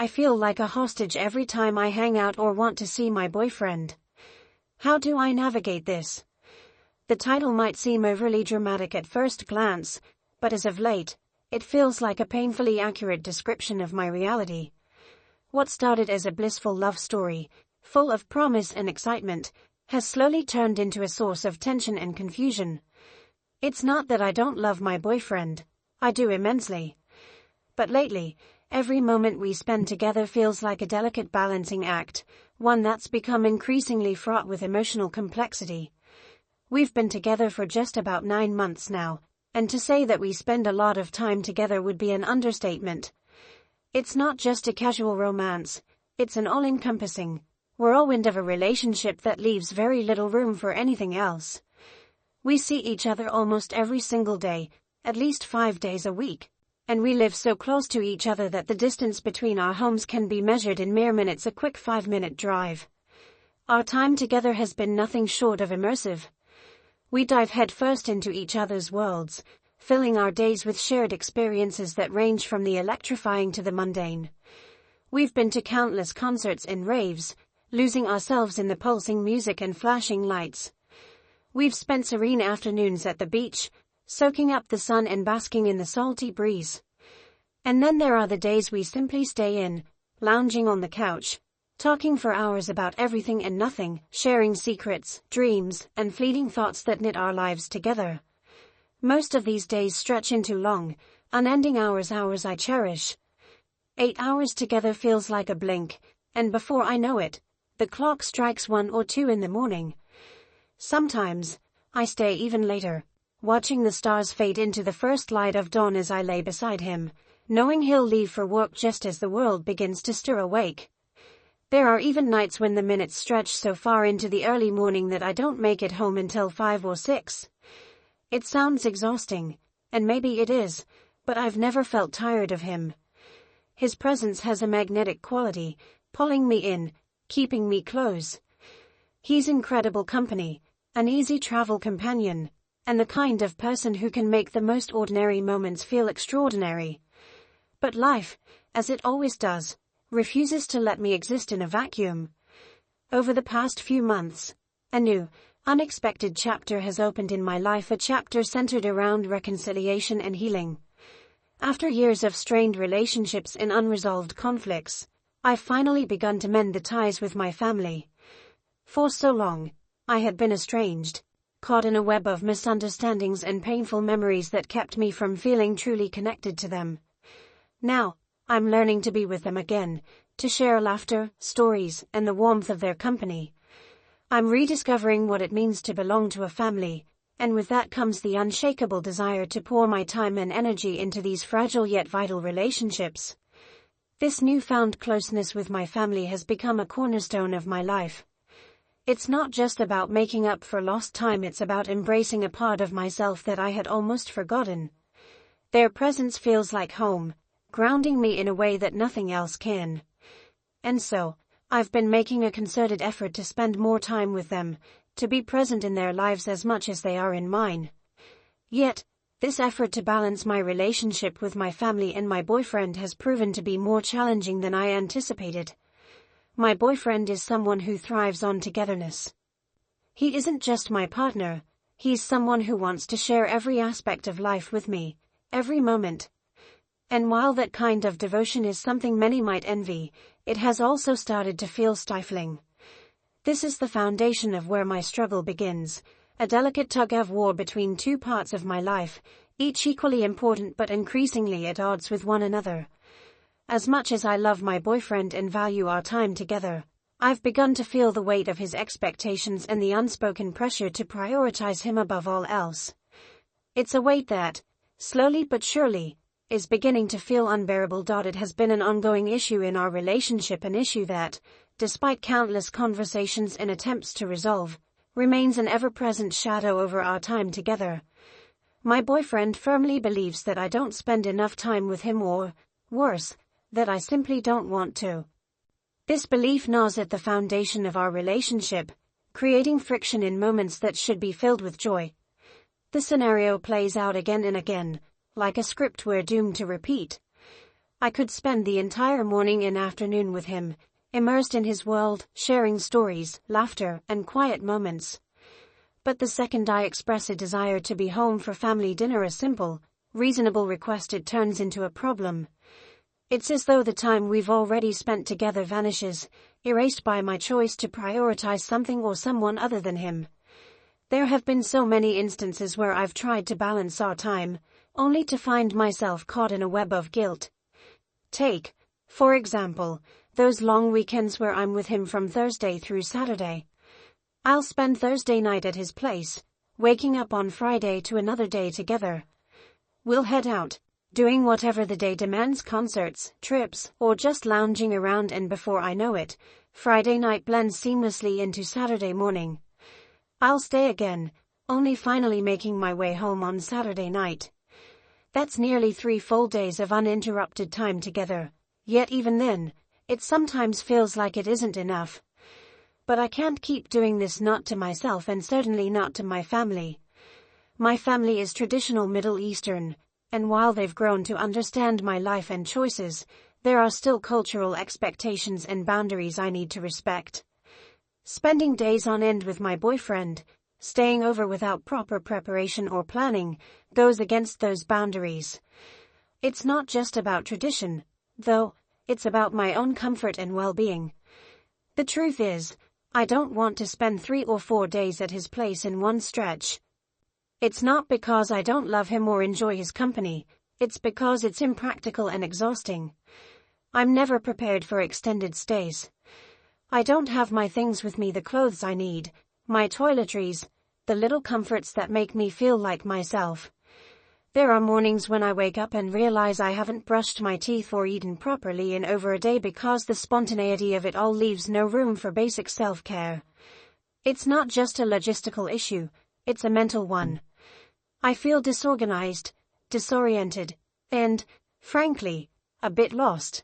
I feel like a hostage every time I hang out or want to see my boyfriend. How do I navigate this? The title might seem overly dramatic at first glance, but as of late, it feels like a painfully accurate description of my reality. What started as a blissful love story, full of promise and excitement, has slowly turned into a source of tension and confusion. It's not that I don't love my boyfriend, I do immensely. But lately, every moment we spend together feels like a delicate balancing act, one that's become increasingly fraught with emotional complexity. We've been together for just about 9 months now, and to say that we spend a lot of time together would be an understatement. It's not just a casual romance, it's an all-encompassing, whirlwind of a relationship that leaves very little room for anything else. We see each other almost every single day, at least 5 days a week, and we live so close to each other that the distance between our homes can be measured in mere minutes, a quick 5-minute drive. Our time together has been nothing short of immersive. We dive headfirst into each other's worlds, filling our days with shared experiences that range from the electrifying to the mundane. We've been to countless concerts and raves, losing ourselves in the pulsing music and flashing lights. We've spent serene afternoons at the beach, soaking up the sun and basking in the salty breeze. And then there are the days we simply stay in, lounging on the couch, talking for hours about everything and nothing, sharing secrets, dreams, and fleeting thoughts that knit our lives together. Most of these days stretch into long, unending hours I cherish. 8 hours together feels like a blink, and before I know it, the clock strikes 1 or 2 in the morning. Sometimes, I stay even later, watching the stars fade into the first light of dawn as I lay beside him, knowing he'll leave for work just as the world begins to stir awake. There are even nights when the minutes stretch so far into the early morning that I don't make it home until 5 or 6. It sounds exhausting, and maybe it is, but I've never felt tired of him. His presence has a magnetic quality, pulling me in, keeping me close. He's incredible company, an easy travel companion, and the kind of person who can make the most ordinary moments feel extraordinary. But life, as it always does, refuses to let me exist in a vacuum. Over the past few months, a new, unexpected chapter has opened in my life, a chapter centered around reconciliation and healing. After years of strained relationships and unresolved conflicts, I've finally begun to mend the ties with my family. For so long, I had been estranged, caught in a web of misunderstandings and painful memories that kept me from feeling truly connected to them. Now, I'm learning to be with them again, to share laughter, stories, and the warmth of their company. I'm rediscovering what it means to belong to a family, and with that comes the unshakable desire to pour my time and energy into these fragile yet vital relationships. This newfound closeness with my family has become a cornerstone of my life. It's not just about making up for lost time, it's about embracing a part of myself that I had almost forgotten. Their presence feels like home, grounding me in a way that nothing else can. And so, I've been making a concerted effort to spend more time with them, to be present in their lives as much as they are in mine. Yet, this effort to balance my relationship with my family and my boyfriend has proven to be more challenging than I anticipated. My boyfriend is someone who thrives on togetherness. He isn't just my partner, he's someone who wants to share every aspect of life with me, every moment. And while that kind of devotion is something many might envy, it has also started to feel stifling. This is the foundation of where my struggle begins, a delicate tug-of-war between two parts of my life, each equally important but increasingly at odds with one another. As much as I love my boyfriend and value our time together, I've begun to feel the weight of his expectations and the unspoken pressure to prioritize him above all else. It's a weight that, slowly but surely, is beginning to feel unbearable. It has been an ongoing issue in our relationship, an issue that, despite countless conversations and attempts to resolve, remains an ever-present shadow over our time together. My boyfriend firmly believes that I don't spend enough time with him, or, worse, that I simply don't want to. This belief gnaws at the foundation of our relationship, creating friction in moments that should be filled with joy. The scenario plays out again and again, like a script we're doomed to repeat. I could spend the entire morning and afternoon with him, immersed in his world, sharing stories, laughter, and quiet moments. But the second I express a desire to be home for family dinner, a simple, reasonable request, it turns into a problem. It's as though the time we've already spent together vanishes, erased by my choice to prioritize something or someone other than him. There have been so many instances where I've tried to balance our time, only to find myself caught in a web of guilt. Take, for example, those long weekends where I'm with him from Thursday through Saturday. I'll spend Thursday night at his place, waking up on Friday to another day together. We'll head out, doing whatever the day demands, concerts, trips, or just lounging around, and before I know it, Friday night blends seamlessly into Saturday morning. I'll stay again, only finally making my way home on Saturday night. That's nearly 3 full days of uninterrupted time together, yet even then, it sometimes feels like it isn't enough. But I can't keep doing this, not to myself and certainly not to my family. My family is traditional Middle Eastern, and while they've grown to understand my life and choices, there are still cultural expectations and boundaries I need to respect. Spending days on end with my boyfriend, staying over without proper preparation or planning, goes against those boundaries. It's not just about tradition, though, it's about my own comfort and well-being. The truth is, I don't want to spend 3 or 4 days at his place in one stretch. It's not because I don't love him or enjoy his company, it's because it's impractical and exhausting. I'm never prepared for extended stays. I don't have my things with me, the clothes I need, my toiletries, the little comforts that make me feel like myself. There are mornings when I wake up and realize I haven't brushed my teeth or eaten properly in over a day because the spontaneity of it all leaves no room for basic self-care. It's not just a logistical issue, it's a mental one. I feel disorganized, disoriented, and, frankly, a bit lost.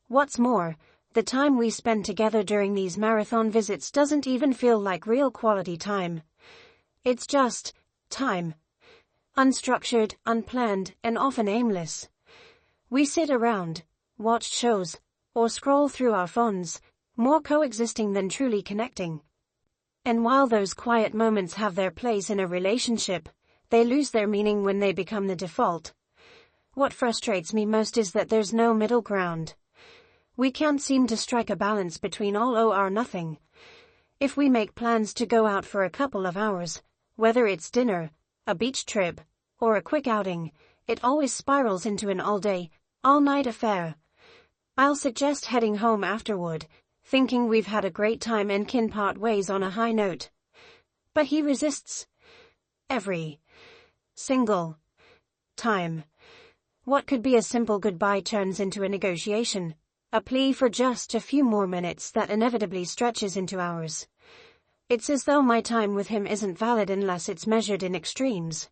What's more, the time we spend together during these marathon visits doesn't even feel like real quality time. It's just time. Unstructured, unplanned, and often aimless. We sit around, watch shows, or scroll through our phones, more coexisting than truly connecting. And while those quiet moments have their place in a relationship, they lose their meaning when they become the default. What frustrates me most is that there's no middle ground. We can't seem to strike a balance between all or nothing. If we make plans to go out for a couple of hours, whether it's dinner, a beach trip, or a quick outing, it always spirals into an all-day, all-night affair. I'll suggest heading home afterward, thinking we've had a great time and can part ways on a high note. But he resists. Every single time. What could be a simple goodbye turns into a negotiation, a plea for just a few more minutes that inevitably stretches into hours. It's as though my time with him isn't valid unless it's measured in extremes.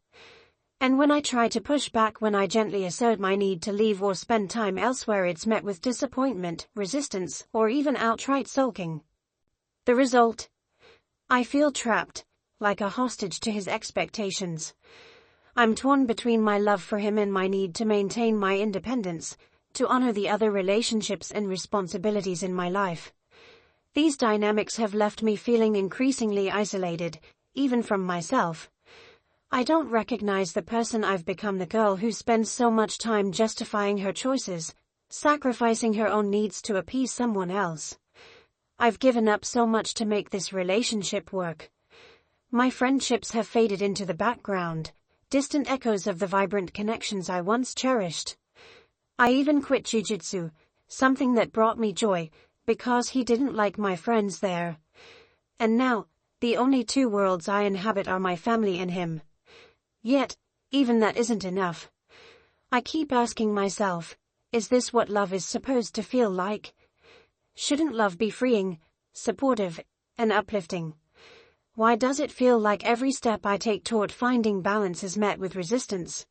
And when I try to push back, when I gently assert my need to leave or spend time elsewhere, it's met with disappointment, resistance, or even outright sulking. The result? I feel trapped, like a hostage to his expectations. I'm torn between my love for him and my need to maintain my independence, to honor the other relationships and responsibilities in my life. These dynamics have left me feeling increasingly isolated, even from myself. I don't recognize the person I've become, the girl who spends so much time justifying her choices, sacrificing her own needs to appease someone else. I've given up so much to make this relationship work. My friendships have faded into the background, distant echoes of the vibrant connections I once cherished. I even quit jiu-jitsu, something that brought me joy, because he didn't like my friends there. And now, the only 2 worlds I inhabit are my family and him. Yet, even that isn't enough. I keep asking myself, is this what love is supposed to feel like? Shouldn't love be freeing, supportive, and uplifting? Why does it feel like every step I take toward finding balance is met with resistance?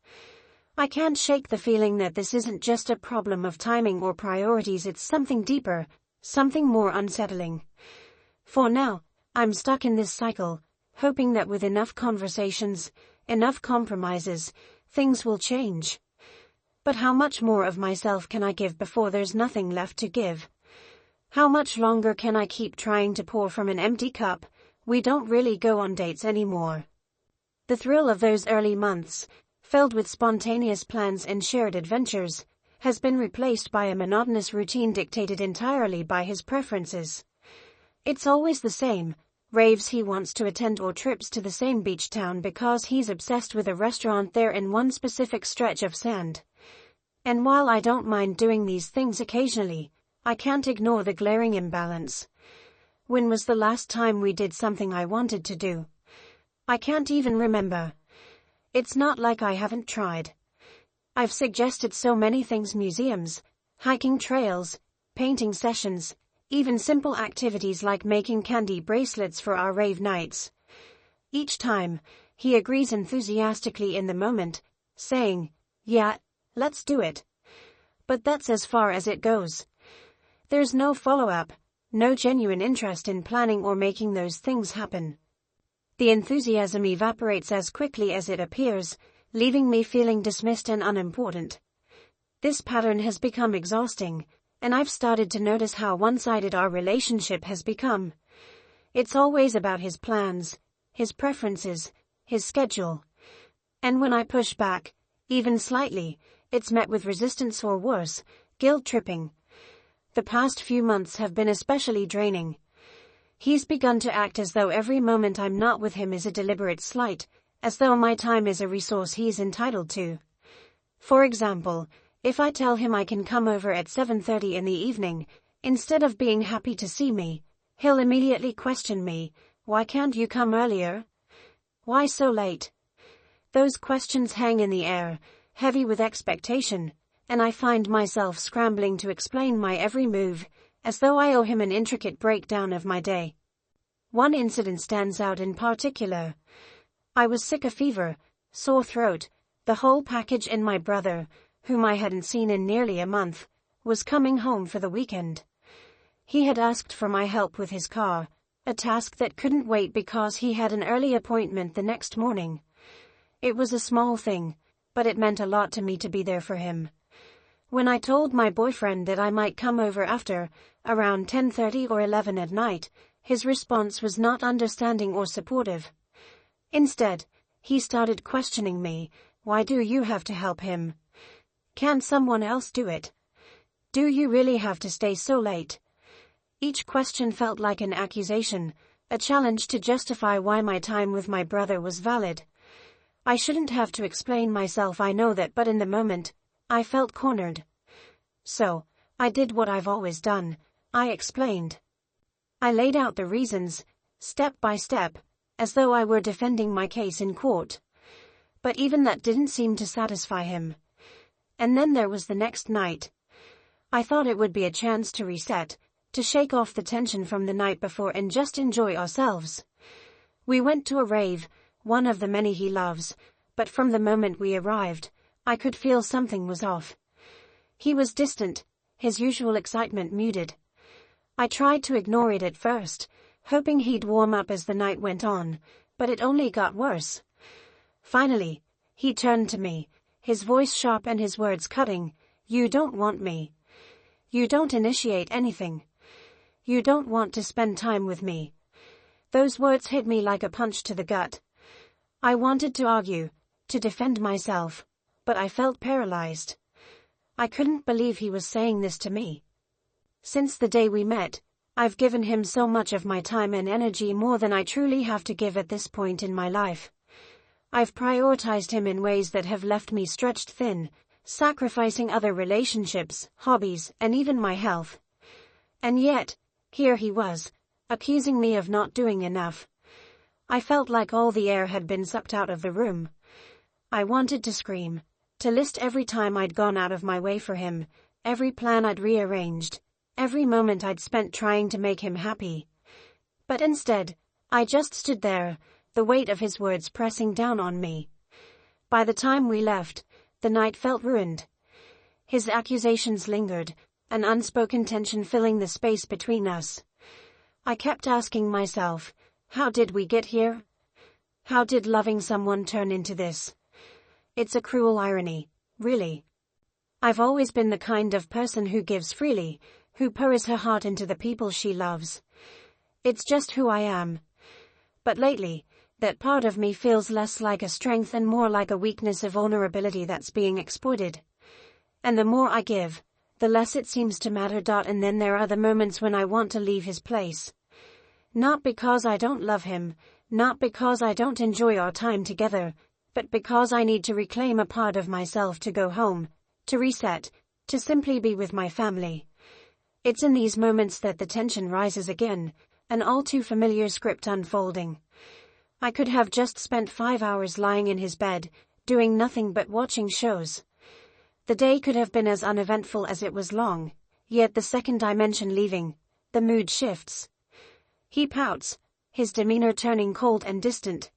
I can't shake the feeling that this isn't just a problem of timing or priorities, it's something deeper, something more unsettling. For now, I'm stuck in this cycle, hoping that with enough conversations, enough compromises, things will change. But how much more of myself can I give before there's nothing left to give? How much longer can I keep trying to pour from an empty cup? We don't really go on dates anymore. The thrill of those early months, filled with spontaneous plans and shared adventures, has been replaced by a monotonous routine dictated entirely by his preferences. It's always the same, raves he wants to attend or trips to the same beach town because he's obsessed with a restaurant there in one specific stretch of sand. And while I don't mind doing these things occasionally, I can't ignore the glaring imbalance. When was the last time we did something I wanted to do? I can't even remember. It's not like I haven't tried. I've suggested so many things: museums, hiking trails, painting sessions, even simple activities like making candy bracelets for our rave nights. Each time, he agrees enthusiastically in the moment, saying, "Yeah, let's do it." But that's as far as it goes. There's no follow-up, no genuine interest in planning or making those things happen. The enthusiasm evaporates as quickly as it appears, leaving me feeling dismissed and unimportant. This pattern has become exhausting, and I've started to notice how one-sided our relationship has become. It's always about his plans, his preferences, his schedule. And when I push back, even slightly, it's met with resistance or worse, guilt-tripping. The past few months have been especially draining. He's begun to act as though every moment I'm not with him is a deliberate slight, as though my time is a resource he's entitled to. For example, if I tell him I can come over at 7:30 in the evening, instead of being happy to see me, he'll immediately question me. "Why can't you come earlier? Why so late?" Those questions hang in the air, heavy with expectation, and I find myself scrambling to explain my every move, as though I owe him an intricate breakdown of my day. One incident stands out in particular. I was sick, a fever, sore throat, the whole package, and my brother, whom I hadn't seen in nearly a month, was coming home for the weekend. He had asked for my help with his car, a task that couldn't wait because he had an early appointment the next morning. It was a small thing, but it meant a lot to me to be there for him. When I told my boyfriend that I might come over after, around 10:30 or 11 at night, his response was not understanding or supportive. Instead, he started questioning me. "Why do you have to help him? Can't someone else do it? Do you really have to stay so late?" Each question felt like an accusation, a challenge to justify why my time with my brother was valid. I shouldn't have to explain myself, I know that, but in the moment, I felt cornered. So, I did what I've always done. I explained. I laid out the reasons, step by step, as though I were defending my case in court. But even that didn't seem to satisfy him. And then there was the next night. I thought it would be a chance to reset, to shake off the tension from the night before and just enjoy ourselves. We went to a rave, one of the many he loves, but from the moment we arrived, I could feel something was off. He was distant, his usual excitement muted. I tried to ignore it at first, hoping he'd warm up as the night went on, but it only got worse. Finally, he turned to me, his voice sharp and his words cutting. "You don't want me. You don't initiate anything. You don't want to spend time with me." Those words hit me like a punch to the gut. I wanted to argue, to defend myself, but I felt paralyzed. I couldn't believe he was saying this to me. Since the day we met, I've given him so much of my time and energy, more than I truly have to give at this point in my life. I've prioritized him in ways that have left me stretched thin, sacrificing other relationships, hobbies, and even my health. And yet, here he was, accusing me of not doing enough. I felt like all the air had been sucked out of the room. I wanted to scream, to list every time I'd gone out of my way for him, every plan I'd rearranged, every moment I'd spent trying to make him happy. But instead, I just stood there, the weight of his words pressing down on me. By the time we left, the night felt ruined. His accusations lingered, an unspoken tension filling the space between us. I kept asking myself, how did we get here? How did loving someone turn into this? It's a cruel irony, really. I've always been the kind of person who gives freely, who pours her heart into the people she loves. It's just who I am. But lately, that part of me feels less like a strength and more like a weakness, a vulnerability that's being exploited. And the more I give, the less it seems to matter. And then there are the moments when I want to leave his place. Not because I don't love him, not because I don't enjoy our time together, but because I need to reclaim a part of myself, to go home, to reset, to simply be with my family. It's in these moments that the tension rises again, an all too familiar script unfolding. I could have just spent 5 hours lying in his bed, doing nothing but watching shows. The day could have been as uneventful as it was long, yet the second dimension leaving, the mood shifts. He pouts, his demeanor turning cold and distant.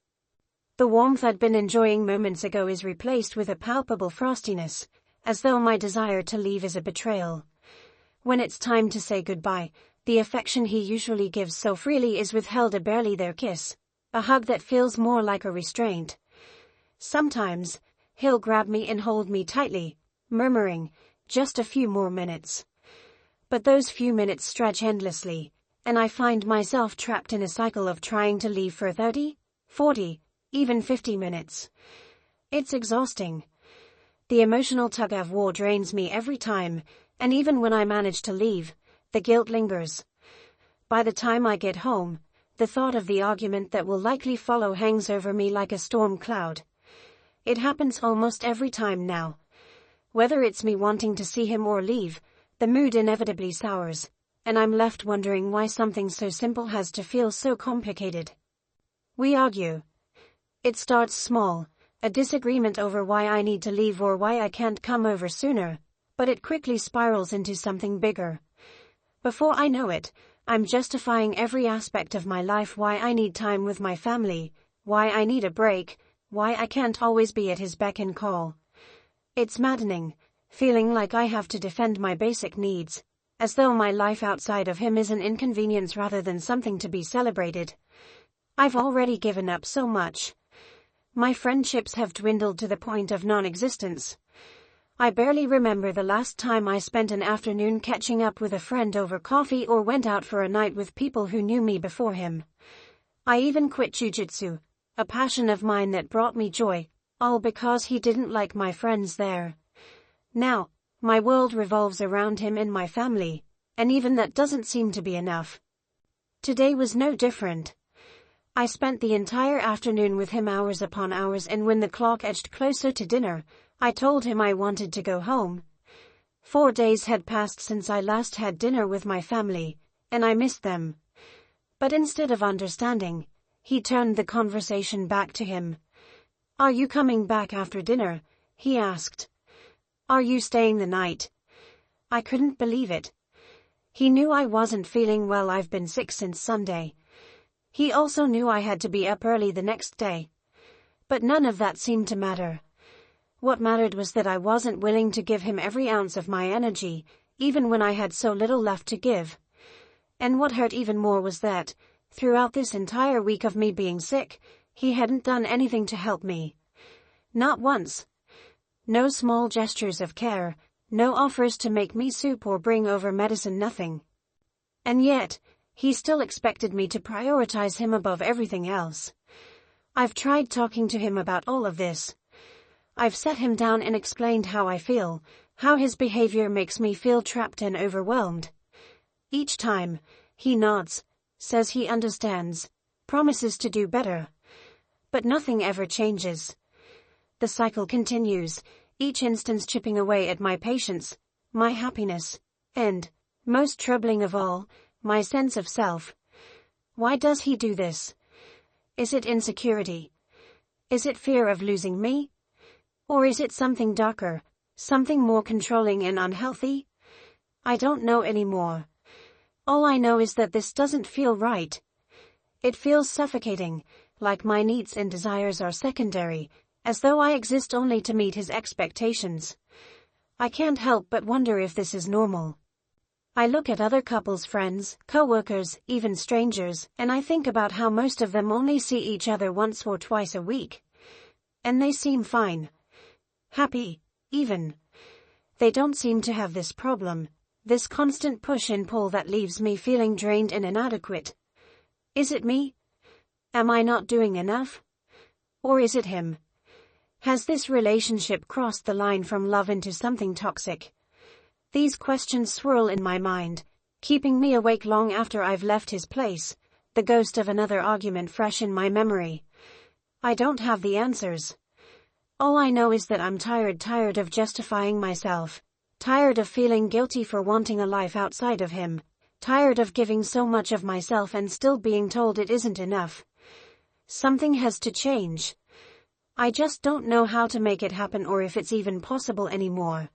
The warmth I'd been enjoying moments ago is replaced with a palpable frostiness, as though my desire to leave is a betrayal. When it's time to say goodbye, the affection he usually gives so freely is withheld, a barely there kiss, a hug that feels more like a restraint. Sometimes, he'll grab me and hold me tightly, murmuring, "Just a few more minutes." But those few minutes stretch endlessly, and I find myself trapped in a cycle of trying to leave for 30, 40, even 50 minutes. It's exhausting. The emotional tug-of-war drains me every time, and even when I manage to leave, the guilt lingers. By the time I get home, the thought of the argument that will likely follow hangs over me like a storm cloud. It happens almost every time now. Whether it's me wanting to see him or leave, the mood inevitably sours, and I'm left wondering why something so simple has to feel so complicated. We argue. It starts small, a disagreement over why I need to leave or why I can't come over sooner, but it quickly spirals into something bigger. Before I know it, I'm justifying every aspect of my life: why I need time with my family, why I need a break, why I can't always be at his beck and call. It's maddening, feeling like I have to defend my basic needs, as though my life outside of him is an inconvenience rather than something to be celebrated. I've already given up so much. My friendships have dwindled to the point of non-existence. I barely remember the last time I spent an afternoon catching up with a friend over coffee or went out for a night with people who knew me before him. I even quit jujitsu, a passion of mine that brought me joy, all because he didn't like my friends there. Now, my world revolves around him and my family, and even that doesn't seem to be enough. Today was no different. I spent the entire afternoon with him, hours upon hours, and when the clock edged closer to dinner, I told him I wanted to go home. 4 days had passed since I last had dinner with my family, and I missed them. But instead of understanding, he turned the conversation back to him. "Are you coming back after dinner?" he asked. "Are you staying the night?" I couldn't believe it. He knew I wasn't feeling well. I've been sick since Sunday. He also knew I had to be up early the next day. But none of that seemed to matter. What mattered was that I wasn't willing to give him every ounce of my energy, even when I had so little left to give. And what hurt even more was that, throughout this entire week of me being sick, he hadn't done anything to help me. Not once. No small gestures of care, no offers to make me soup or bring over medicine, nothing. And yet, he still expected me to prioritize him above everything else. I've tried talking to him about all of this. I've sat him down and explained how I feel, how his behavior makes me feel trapped and overwhelmed. Each time, he nods, says he understands, promises to do better. But nothing ever changes. The cycle continues, each instance chipping away at my patience, my happiness, and, most troubling of all, my sense of self. Why does he do this? Is it insecurity? Is it fear of losing me? Or is it something darker, something more controlling and unhealthy? I don't know anymore. All I know is that this doesn't feel right. It feels suffocating, like my needs and desires are secondary, as though I exist only to meet his expectations. I can't help but wonder if this is normal. I look at other couples, friends, co-workers, even strangers, and I think about how most of them only see each other once or twice a week. And they seem fine. Happy, even. They don't seem to have this problem, this constant push and pull that leaves me feeling drained and inadequate. Is it me? Am I not doing enough? Or is it him? Has this relationship crossed the line from love into something toxic? These questions swirl in my mind, keeping me awake long after I've left his place, the ghost of another argument fresh in my memory. I don't have the answers. All I know is that I'm tired of justifying myself, tired of feeling guilty for wanting a life outside of him, tired of giving so much of myself and still being told it isn't enough. Something has to change. I just don't know how to make it happen or if it's even possible anymore.